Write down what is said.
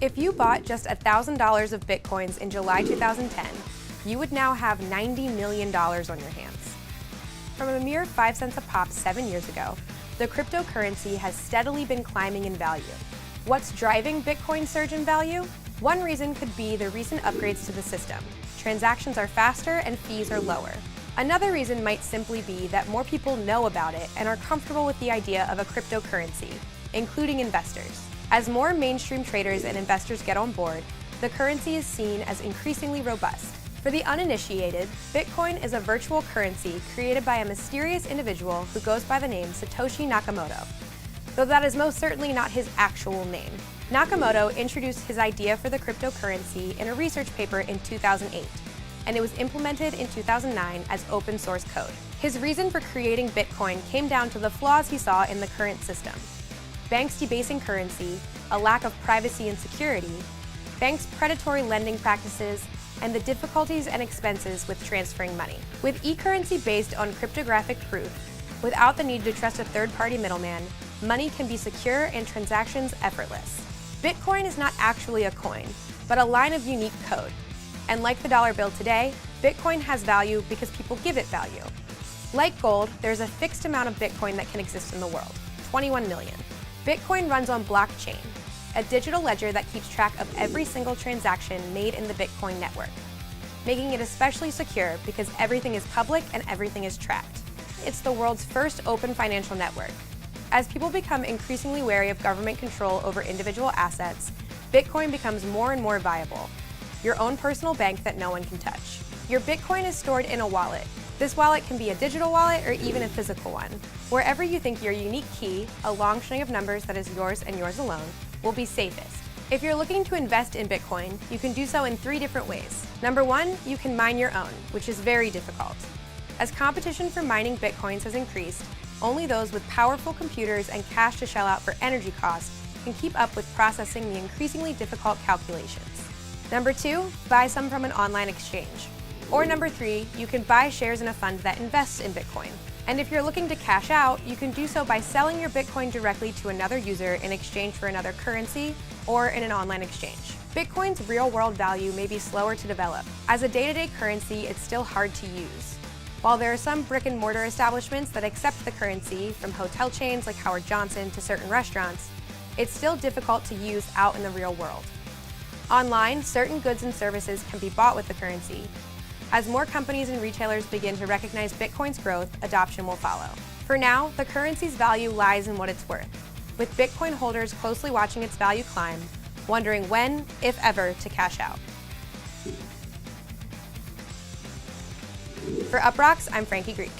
If you bought just $1,000 of Bitcoins in July 2010, you would now have $90 million on your hands. From a mere 5 cents a pop 7 years ago, the cryptocurrency has steadily been climbing in value. What's driving Bitcoin's surge in value? One reason could be the recent upgrades to the system. Transactions are faster and fees are lower. Another reason might simply be that more people know about it and are comfortable with the idea of a cryptocurrency, including investors. As more mainstream traders and investors get on board, the currency is seen as increasingly robust. For the uninitiated, Bitcoin is a virtual currency created by a mysterious individual who goes by the name Satoshi Nakamoto, though that is most certainly not his actual name. Nakamoto introduced his idea for the cryptocurrency in a research paper in 2008, and it was implemented in 2009 as open source code. His reason for creating Bitcoin came down to the flaws he saw in the current system: banks debasing currency, a lack of privacy and security, banks' predatory lending practices, and the difficulties and expenses with transferring money. With e-currency based on cryptographic proof, without the need to trust a third-party middleman, money can be secure and transactions effortless. Bitcoin is not actually a coin, but a line of unique code. And like the dollar bill today, Bitcoin has value because people give it value. Like gold, there's a fixed amount of Bitcoin that can exist in the world, 21 million. Bitcoin runs on blockchain, a digital ledger that keeps track of every single transaction made in the Bitcoin network, making it especially secure because everything is public and everything is tracked. It's the world's first open financial network. As people become increasingly wary of government control over individual assets, Bitcoin becomes more and more viable, your own personal bank that no one can touch. Your Bitcoin is stored in a wallet. This wallet can be a digital wallet or even a physical one. Wherever you think your unique key, a long string of numbers that is yours and yours alone, will be safest. If you're looking to invest in Bitcoin, you can do so in 3 different ways. Number 1, you can mine your own, which is very difficult. As competition for mining Bitcoins has increased, only those with powerful computers and cash to shell out for energy costs can keep up with processing the increasingly difficult calculations. Number 2, buy some from an online exchange. Or number 3, you can buy shares in a fund that invests in Bitcoin. And if you're looking to cash out, you can do so by selling your Bitcoin directly to another user in exchange for another currency or in an online exchange. Bitcoin's real-world value may be slower to develop. As a day-to-day currency, it's still hard to use. While there are some brick-and-mortar establishments that accept the currency, from hotel chains like Howard Johnson to certain restaurants, it's still difficult to use out in the real world. Online, certain goods and services can be bought with the currency. As more companies and retailers begin to recognize Bitcoin's growth, adoption will follow. For now, the currency's value lies in what it's worth, with Bitcoin holders closely watching its value climb, wondering when, if ever, to cash out. For Uproxx, I'm Frankie Greek.